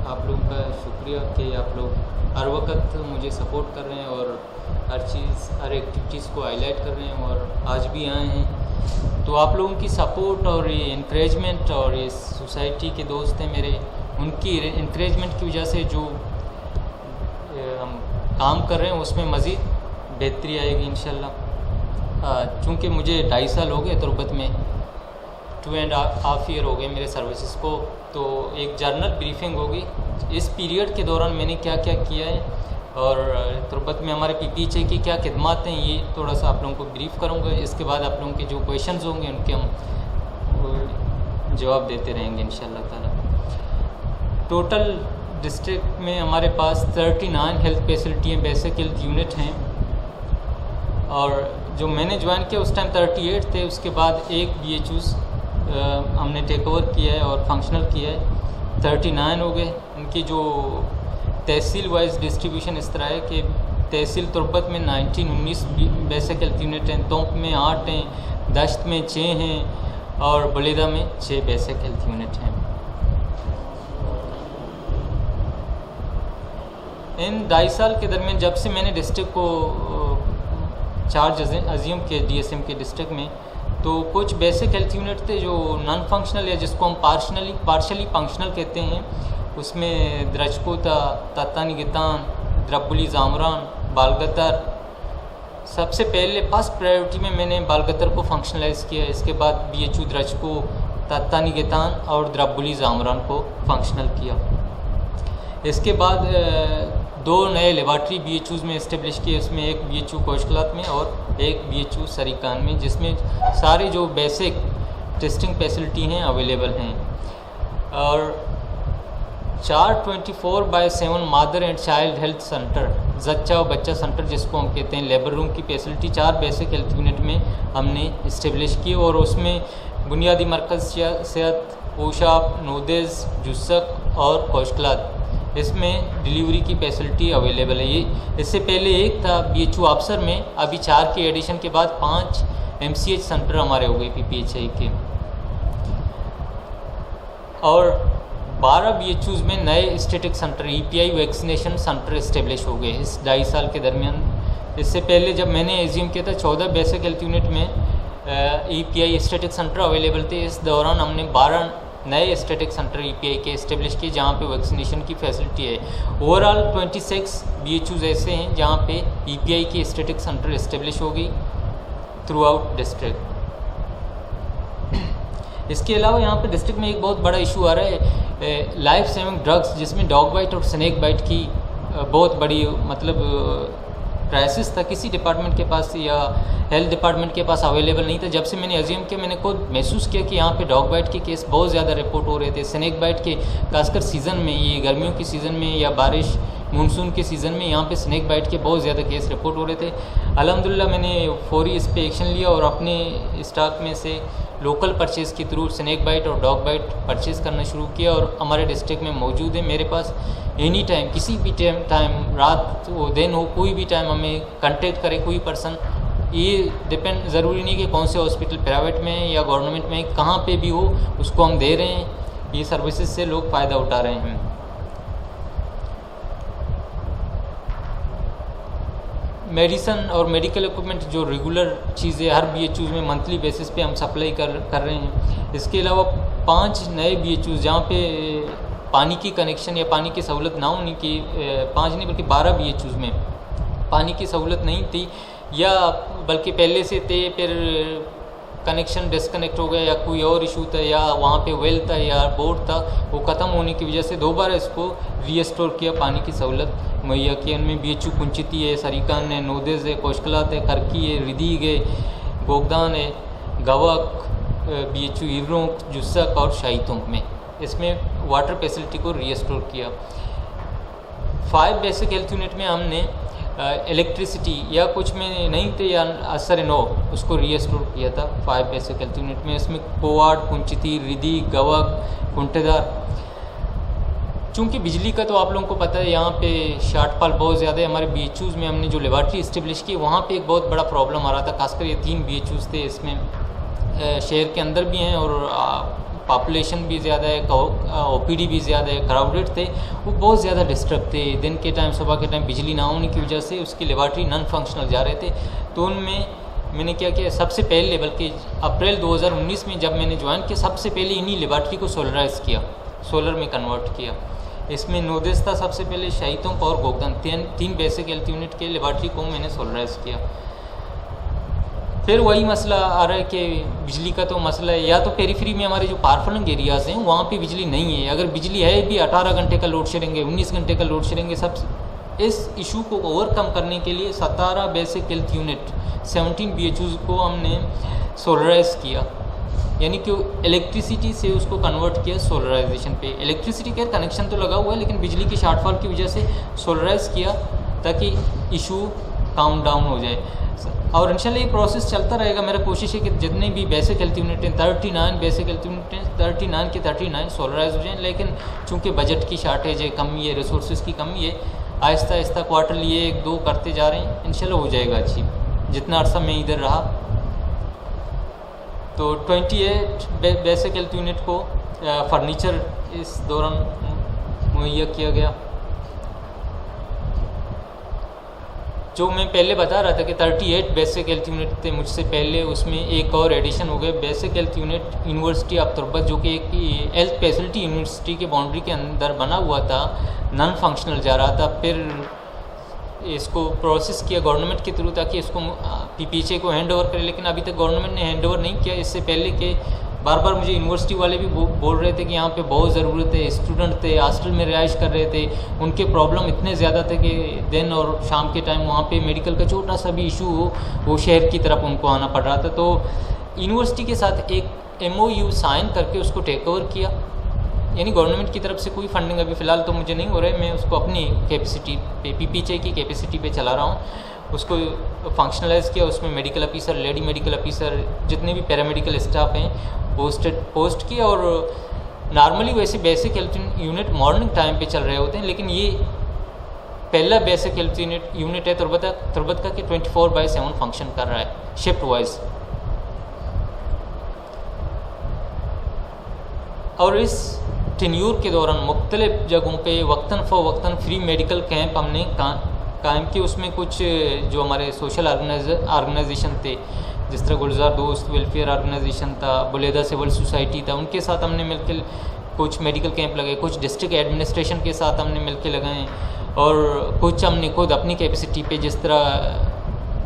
आप लोगों का शुक्रिया कि आप लोग हर वक्त मुझे सपोर्ट कर रहे हैं और हर एक्टिविटीज़ को हाईलाइट कर रहे हैं और आज भी आए हैं। तो आप लोगों की सपोर्ट और ये इनकरेजमेंट और ये सोसाइटी के दोस्त हैं मेरे, उनकी इनकरेजमेंट की वजह से जो हम काम कर रहे हैं उसमें मज़ीद बेहतरी आएगी इंशाल्लाह। चूँकि मुझे 2.5 साल हो गए तुर्बत में, 2.5 ईयर हो गए मेरे सर्विसेज को, तो एक जर्नल ब्रीफिंग होगी इस पीरियड के दौरान मैंने क्या क्या किया है और तुर्बत में हमारे पीपीएचए की क्या खिदमत हैं, ये थोड़ा सा आप लोगों को ब्रीफ करूँगा। इसके बाद आप लोगों के जो क्वेश्चंस होंगे उनके हम जवाब देते रहेंगे इंशाल्लाह ताला। टोटल डिस्ट्रिक्ट में हमारे पास 39 हेल्थ फैसिलिटी हैं, बेसिक हेल्थ यूनिट हैं, और जो मैंने ज्वाइन किया उस टाइम 38 थे। उसके बाद एक BHUs हमने टेक ओवर किया है और फंक्शनल किया है, 39 हो गए। उनकी जो तहसील वाइज डिस्ट्रीब्यूशन इस तरह है कि तहसील तुर्बत में 19 बेसिक हेल्थ यूनिट हैं, तोंक में 8 हैं, दश्त में 6 हैं और बलीदा में 6 बेसिक हेल्थ यूनिट हैं। इन 2.5 साल के दरमियान जब से मैंने डिस्ट्रिक्ट को चार्ज अज्यूम किया DSM के डिस्ट्रिक्ट में, तो कुछ बेसिक हेल्थ यूनिट थे जो नॉन फंक्शनल या जिसको हम पार्शली फंक्शनल कहते हैं। उसमें द्रचको था, तत्तानी गितान, द्रबुली जामरान, बालगतर। सबसे पहले फर्स्ट प्रायोरिटी में मैंने बालगतर को फंक्शनलाइज किया, इसके बाद BHU द्रचको, तत्तानी गितान और द्रबुली जामरान को फंक्शनल किया। इसके बाद 2 नए लेबॉर्ट्री BHUs में इस्टेब्लिश किए, उसमें एक BHU कोशकलात में और एक BHU सरीकान में, जिसमें सारे जो बेसिक टेस्टिंग फैसिलिटी हैं अवेलेबल हैं। और 4 24/7 mother and child health centre, जच्चा और बच्चा सेंटर जिसको हम कहते हैं, लेबर रूम की फैसिलिटी 4 बेसिक हेल्थ यूनिट में हमने इस्टेब्लिश की, और उसमें बुनियादी मरकज़ सेहत, पोशाब, नोदेज, जुस्सक और कोशकलात, इसमें डिलीवरी की फैसिलिटी अवेलेबल है। ये इससे पहले एक था BHU अफसर में, अभी 4 के एडिशन के बाद 5 MCH सेंटर हमारे हो गए PPHI के, और 12 BHUs में नए static centre EPI vaccination centre establish हो गए इस 2.5 साल के दरमियान। इससे पहले जब मैंने एज्यूम किया था 14 बेसिक हेल्थ यूनिट में EPI स्टेटिक सेंटर अवेलेबल थे। इस दौरान हमने 12 नए स्टेटिक सेंटर EPI के इस्टेब्लिश किए जहाँ पे वैक्सीनेशन की फैसिलिटी है। ओवरऑल 26 BHUs ऐसे हैं जहाँ पे EPI की स्टेटिक सेंटर इस्टेब्लिश हो गई थ्रू आउट डिस्ट्रिक्ट। इसके अलावा यहाँ पे डिस्ट्रिक्ट में एक बहुत बड़ा इशू आ रहा है लाइफ सेविंग ड्रग्स, जिसमें डॉग बाइट और स्नेक बाइट की बहुत बड़ी क्राइसिस था। किसी डिपार्टमेंट के पास या हेल्थ डिपार्टमेंट के पास अवेलेबल नहीं था। जब से मैंने अज्यूम किया, मैंने खुद महसूस किया कि यहाँ पे डॉग बाइट के केस बहुत ज़्यादा रिपोर्ट हो रहे थे। स्नेक बाइट के खासकर सीज़न में, ये गर्मियों के सीज़न में या बारिश मानसून के सीज़न में, यहाँ पे स्नेक बाइट के बहुत ज़्यादा केस रिपोर्ट हो रहे थे। अल्हम्दुलिल्लाह मैंने फौरी इस पर एक्शन लिया और अपने स्टॉक में से लोकल परचेज़ के थ्रू स्नेक बाइट और डॉग बाइट परचेज़ करना शुरू किया, और हमारे डिस्ट्रिक्ट में मौजूद है। मेरे पास एनी टाइम, किसी भी टाइम, रात हो दिन हो, कोई भी टाइम हमें कांटेक्ट करे कोई पर्सन। ये डिपेंड ज़रूरी नहीं कि कौन से हॉस्पिटल प्राइवेट में है या गवर्नमेंट में है, कहाँ पे भी हो उसको हम दे रहे हैं। ये सर्विसेज से लोग फ़ायदा उठा रहे हैं। मेडिसन और मेडिकल इक्विपमेंट जो रेगुलर चीज़ें हर BHUs में मंथली बेसिस पे हम सप्लाई कर रहे हैं। इसके अलावा 5 नए BHUs जहाँ पे पानी की कनेक्शन या पानी की सहूलत ना होने की, 5 नहीं बल्कि 12 BHUs में पानी की सहूलत नहीं थी, या बल्कि पहले से थे, फिर कनेक्शन डिस्कनेक्ट हो गया या कोई और इशू था, या वहाँ पे वेल था या बोर्ड था, वो ख़त्म होने की वजह से दोबारा इसको रीस्टोर किया, पानी की सहूलत मुहैया की। उनमें BHU कुंचिती है, सरीकान है, नोदेज है, कोशकलात है, खरकी है, रिदीग है, गोगदान है, गवक, BHU इर्रोंक, जुस्सक और शाहीतोंक में इसमें वाटर फैसिलिटी को रीस्टोर किया। 5 बेसिक हेल्थ यूनिट में हमने इलेक्ट्रिसिटी या कुछ में नहीं थे या असर नो, उसको रीस्टोर किया था 5 बेसिक हेल्थ यूनिट में। इसमें कोवाड, कुंचिती, रिदी, गवक, कुंटेदार। चूँकि बिजली का तो आप लोगों को पता है यहाँ पे शॉर्टफॉल बहुत ज़्यादा है। हमारे BHUs में हमने जो लेबॉर्ट्री इस्टेब्लिश की वहाँ पे एक बहुत बड़ा प्रॉब्लम आ रहा था, खासकर ये 3 BHUs थे। इसमें शहर के अंदर भी हैं और पॉपुलेशन भी ज़्यादा है, ओपीडी भी ज़्यादा है, क्राउडेड थे, वो बहुत ज़्यादा डिस्टर्ब थे। दिन के टाइम, सुबह के टाइम बिजली ना होने की वजह से उसकी लेबॉर्ट्री नॉन फंक्शनल जा रहे थे। तो उनमें मैंने क्या किया, सबसे पहले बल्कि अप्रैल 2019 में जब मैंने ज्वाइन किया, सबसे पहले इन्हीं लेबॉर्ट्री को सोलराइज़ किया, सोलर में कन्वर्ट किया। इसमें नोदेस्ता सबसे पहले शाहीतोंग और गोगदन तीन बेसिक हेल्थ यूनिट के लेबॉर्ट्री को मैंने सोलराइज़ किया। फिर वही मसला आ रहा है कि बिजली का तो मसला है, या तो पेरीफ्री में हमारे जो पारफलंग एरियाज़ हैं वहाँ पे बिजली नहीं है, अगर बिजली है भी 18 घंटे का लोड शेडिंग है, 19 घंटे का लोड शेडिंग है। सब इस इशू को ओवरकम करने के लिए 17 बेसिक हेल्थ यूनिट 17 BHUs को हमने सोलराइज़ किया, यानी कि इलेक्ट्रिसिटी से उसको कन्वर्ट किया सोलराइजेशन पे। इलेक्ट्रिसिटी का कनेक्शन तो लगा हुआ है, लेकिन बिजली की शार्टफॉल की वजह से सोलराइज़ किया ताकि इशू काम डाउन हो जाए। और इंशाल्लाह ये प्रोसेस चलता रहेगा। मेरा कोशिश है कि जितने भी बेसिक हेल्थ यूनिट हैं, 39 बेसिक हेल्थ यूनिट हैं, 39 के 39 सोलराइज हो जाएँ। लेकिन चूँकि बजट की शार्टेज है, कमी है, रिसोर्सेज की कमी है, आहिस्ता आहिस्ता क्वार्टरली 1-2 करते जा रहे हैं, इंशाल्लाह हो जाएगा अच्छी। जितना अर्सा मैं इधर रहा तो 28 बेसिक हेल्थ यूनिट को फर्नीचर इस दौरान मुहैया किया गया। जो मैं पहले बता रहा था कि 38 बेसिक हेल्थ यूनिट थे मुझसे पहले, उसमें एक और एडिशन हो गए basic health unit university of Turbat, जो कि एक हेल्थ फैसिलिटी यूनिवर्सिटी के बाउंड्री के अंदर बना हुआ था, नॉन फंक्शनल जा रहा था। फिर इसको प्रोसेस किया गवर्नमेंट के थ्रू ताकि इसको पीपीचे को हैंड ओवर करे, लेकिन अभी तक गवर्नमेंट ने हैंड ओवर नहीं किया। इससे पहले कि बार बार मुझे यूनिवर्सिटी वाले भी बोल रहे थे कि यहाँ पे बहुत ज़रूरत है, स्टूडेंट थे हॉस्टल में रिहाइश कर रहे थे, उनके प्रॉब्लम इतने ज़्यादा थे कि दिन और शाम के टाइम वहाँ पे मेडिकल का छोटा सा भी इशू हो वो शहर की तरफ उनको आना पड़ रहा था। तो यूनिवर्सिटी के साथ एक MOU साइन करके उसको टेक ओवर किया, यानी गवर्नमेंट की तरफ से कोई फंडिंग अभी फ़िलहाल तो मुझे नहीं हो रहा है, मैं उसको अपनी कैपेसिटी पे पीपीचे की कैपेसिटी पे चला रहा हूँ। उसको फंक्शनलाइज़ किया, उसमें medical officer, lady medical officer, जितने भी पैरामेडिकल स्टाफ हैं पोस्ट किया। और नॉर्मली वैसे basic health unit morning time पे चल रहे होते हैं, लेकिन ये पहला बेसिक हेल्थ यूनिट है तुर्बत का कि 24/7 फंक्शन कर रहा है शिफ्ट वाइज। और इस टेन्यूर के दौरान मुख्तलिफ जगहों पे वक्तन फ्री मेडिकल कैंप हमने कायम किए। उसमें कुछ जो हमारे सोशल ऑर्गेनाइजेशन थे, जिस तरह गुलजार दोस्त वेलफेयर ऑर्गेनाइजेशन था, बुलेदा सिविल सोसाइटी था, उनके साथ हमने मिलकर कुछ मेडिकल कैंप लगाए, कुछ डिस्ट्रिक्ट एडमिनिस्ट्रेशन के साथ हमने मिलकर लगाए, और कुछ हमने खुद अपनी कैपेसिटी पे, जिस तरह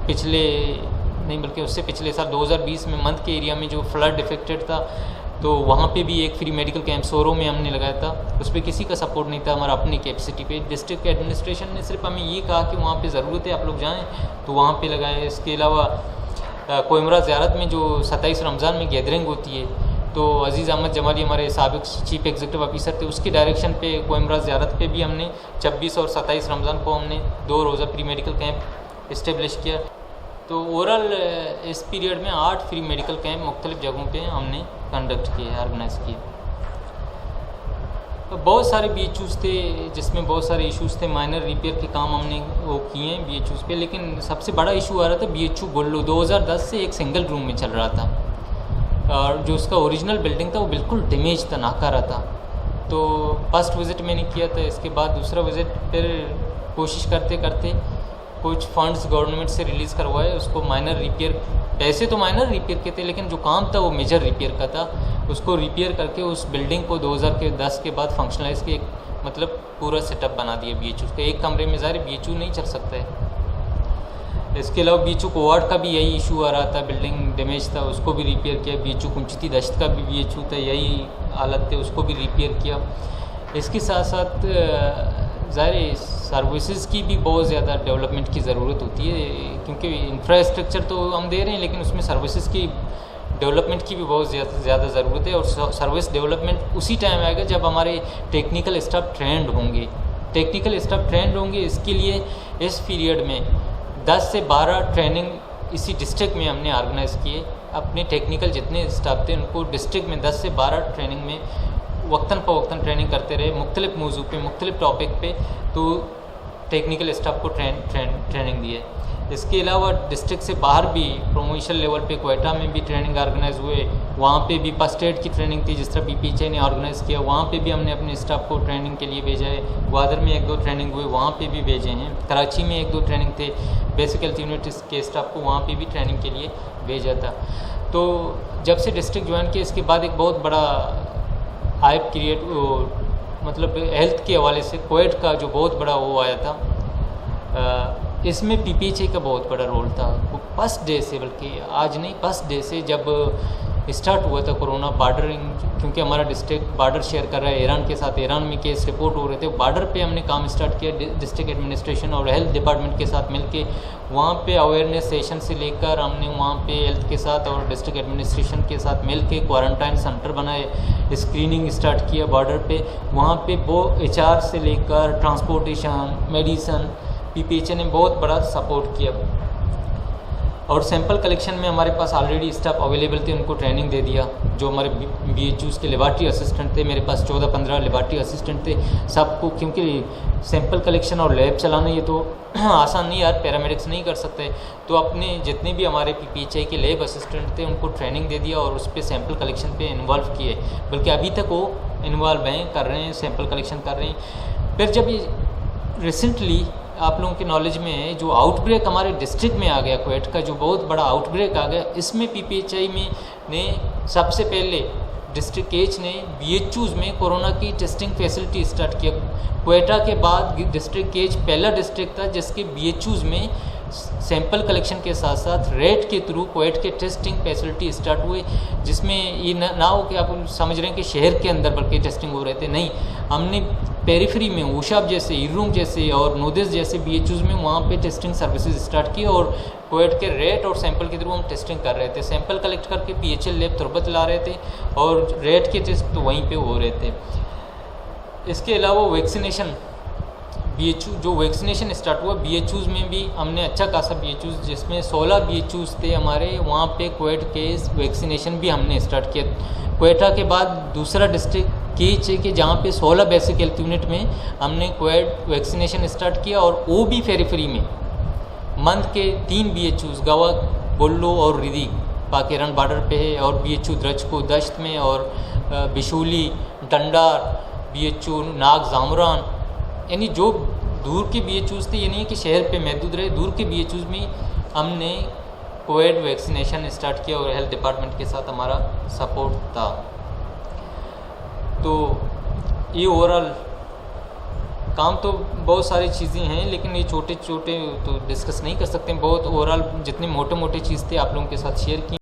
पिछले नहीं बल्कि उससे पिछले साल 2020 में मंथ के एरिया में जो फ्लड इफेक्टेड था, तो वहाँ पे भी एक फ्री मेडिकल कैंप सोरो में हमने लगाया था। उस पर किसी का सपोर्ट नहीं था, हमारा अपनी कैपेसिटी पे। डिस्ट्रिक्ट एडमिनिस्ट्रेशन ने सिर्फ हमें ये कहा कि वहाँ पे ज़रूरत है, आप लोग जाएँ, तो वहाँ पे लगाए। इसके अलावा कोइमरा ज़ियारत में जो 27 रमज़ान में गैदरिंग होती है, तो अज़ीज़ अहमद जमाली हमारे साबिक चीफ एग्जीक्यूटिव ऑफिसर थे, उसके डायरेक्शन पे कोइमरा ज़ियारत पे भी हमने 26 और 27 रमज़ान को हमने 2 रोज़ा प्री मेडिकल कैंप इस्टेब्लिश किया। तो ओवरऑल इस पीरियड में 8 फ्री मेडिकल कैंप मुख्तलिफ जगहों पे हमने कंडक्ट किए, ऑर्गेनाइज़ किए। तो बहुत सारे BHUs थे जिसमें बहुत सारे इश्यूज़ थे, माइनर रिपेयर के काम हमने वो किए हैं BHUs पे, लेकिन सबसे बड़ा इशू आ रहा था BHU गुल्लू 2010 से एक सिंगल रूम में चल रहा था, और जो उसका ओरिजिनल बिल्डिंग था वो बिल्कुल डैमेज था, नाकारा था। तो फर्स्ट विज़िट मैंने किया था, इसके बाद दूसरा विज़िट, फिर कोशिश करते करते कुछ फंड्स गवर्नमेंट से रिलीज़ करवाए, उसको माइनर रिपेयर, पैसे तो माइनर रिपेयर के थे, लेकिन जो काम था वो मेजर रिपेयर का था। उसको रिपेयर करके उस बिल्डिंग को 2010 के बाद फंक्शनलाइज के मतलब पूरा सेटअप बना दिया BHU का। एक कमरे में ज़ाहिर BHU नहीं चल सकता है। इसके अलावा BHU कोवार्ड का भी यही इशू आ रहा था, बिल्डिंग डैमेज था, उसको भी रिपेयर किया। BHU कुंचती दश्त का भी BHU था, यही हालत थे, उसको भी रिपेयर किया। इसके साथ साथ ज़ाहिर सर्विसेज की भी बहुत ज़्यादा डेवलपमेंट की ज़रूरत होती है, क्योंकि इंफ्रास्ट्रक्चर तो हम दे रहे हैं, लेकिन उसमें सर्विसेज की डेवलपमेंट की भी बहुत ज़्यादा ज़रूरत है। और सर्विस डेवलपमेंट उसी टाइम आएगा जब हमारे टेक्निकल स्टाफ ट्रेंड होंगे। टेक्निकल स्टाफ ट्रेंड होंगे, इसके लिए इस पीरियड में 10 से 12 ट्रेनिंग इसी डिस्ट्रिक्ट में हमने ऑर्गेनाइज़ किए। अपने टेक्निकल जितने स्टाफ थे उनको डिस्ट्रिक्ट में 10 से 12 ट्रेनिंग में वक्तन ट्रेनिंग करते रहे, मुख्तलिफ मौजू पे, मुख्तलिफ टॉपिक पे, तो टेक्निकल स्टाफ को ट्रेनिंग दी है। इसके अलावा डिस्ट्रिक्ट से बाहर भी प्रोविंशियल लेवल पे क्वेटा में भी ट्रेनिंग ऑर्गेनाइज हुए, वहाँ पे भी फर्स्ट एड की ट्रेनिंग थी जिस तरह BPHI ने ऑर्गेनाइज़ किया, वहाँ पे भी हमने अपने स्टाफ को ट्रेनिंग के लिए भेजा है। ग्वादर में 1-2 ट्रेनिंग हुए, वहाँ पे भी भेजे हैं। कराची में 1-2 ट्रेनिंग थे, बेसिक हेल्थ यूनिट के स्टाफ को वहाँ पे भी ट्रेनिंग के लिए भेजा था। तो जब से डिस्ट्रिक्ट ज्वाइन किया इसके बाद एक बहुत बड़ा हाइप क्रिएट मतलब हेल्थ के हवाले से क्वेट का जो बहुत बड़ा वो आया था, इसमें PPHI का बहुत बड़ा रोल था। फर्स्ट डे से, बल्कि आज नहीं, फर्स्ट डे से जब स्टार्ट हुआ था कोरोना बॉर्डरिंग, क्योंकि हमारा डिस्ट्रिक्ट बॉर्डर शेयर कर रहा है ईरान के साथ, ईरान में केस रिपोर्ट हो रहे थे, बॉर्डर पे हमने काम स्टार्ट किया डिस्ट्रिक्ट एडमिनिस्ट्रेशन और हेल्थ डिपार्टमेंट के साथ मिलके। वहाँ पे अवेयरनेस सेशन से लेकर हमने वहाँ पे हेल्थ के साथ और डिस्ट्रिक्ट एडमिनिस्ट्रेशन के साथ मिलके क्वारंटाइन सेंटर बनाए, स्क्रीनिंग स्टार्ट किया बॉर्डर पे। वहाँ पे वो HR से लेकर ट्रांसपोर्टेशन, मेडिसन, PPHI ने बहुत बड़ा सपोर्ट किया। और सैंपल कलेक्शन में हमारे पास ऑलरेडी स्टाफ अवेलेबल थे, उनको ट्रेनिंग दे दिया। जो हमारे BHUs के लेबॉर्ट्री असिस्टेंट थे, मेरे पास 14-15 लेबॉर्ट्री असिस्टेंट थे सबको, क्योंकि सैंपल कलेक्शन और लैब चलाना ये तो आसान नहीं यार, पैरामेडिक्स नहीं कर सकते। तो अपने जितने भी हमारे PPHI के लैब असिस्टेंट थे उनको ट्रेनिंग दे दिया और उस पर सैंपल कलेक्शन पे इन्वॉल्व किए, बल्कि अभी तक वो इन्वॉल्व हैं, कर रहे हैं, सैंपल कलेक्शन कर रहे हैं। फिर जब ये रिसेंटली आप लोगों के नॉलेज में है जो आउटब्रेक हमारे डिस्ट्रिक्ट में आ गया, क्वेट का जो बहुत बड़ा आउटब्रेक आ गया, इसमें PPHI में ने सबसे पहले डिस्ट्रिक्ट केच ने BHUs में कोरोना की टेस्टिंग फैसिलिटी स्टार्ट किया। क्वेटा के बाद डिस्ट्रिक्ट केच पहला डिस्ट्रिक्ट था जिसके BHUs में सैंपल कलेक्शन के साथ साथ रेट के थ्रू क्वेट के टेस्टिंग फैसिलिटी स्टार्ट हुए, जिसमें ये ना हो कि आप समझ रहे हैं कि शहर के अंदर बल्कि टेस्टिंग हो रहे थे। नहीं, हमने पेरिफेरी में ऊशाब जैसे, इरूम जैसे और नोदिस जैसे BHUs में वहाँ पे टेस्टिंग सर्विसेज स्टार्ट की और क्वेट के रेट और सैंपल के थ्रू हम टेस्टिंग कर रहे थे। सैंपल कलेक्ट करके PHL लैब तुरबत ला रहे थे और रेट के टेस्ट तो वहीं पे हो रहे थे। इसके अलावा वैक्सीनेशन जो वैक्सीनेशन स्टार्ट हुआ BHUs में भी हमने अच्छा खासा BHUs, जिसमें 16 BHUs थे हमारे, वहाँ पे क्वेट के वैक्सीनेशन भी हमने स्टार्ट किया। क्वेटा के बाद दूसरा डिस्ट्रिक्ट केच है कि जहाँ पे 16 बेसिक हेल्थ यूनिट में हमने क्वेट वैक्सीनेशन स्टार्ट किया और वो भी फेरीफ्री में मंथ के 3 BHUs गवा, बोल्लो और रिदी पाकिस्तान बॉर्डर पे है, और BHU द्रजको दश्त में, और बिशूली, डंडार, BHU नाग जामरान, यानी जो दूर के BHUs थे, ये नहीं कि शहर पे महदूद रहे, दूर के BHUs में हमने कोविड वैक्सीनेशन स्टार्ट किया और हेल्थ डिपार्टमेंट के साथ हमारा सपोर्ट था। तो ये ओवरऑल काम तो बहुत सारी चीज़ें हैं, लेकिन ये छोटे छोटे तो डिस्कस नहीं कर सकते। बहुत ओवरऑल जितने मोटे मोटे चीज़ थे आप लोगों के साथ शेयर किए।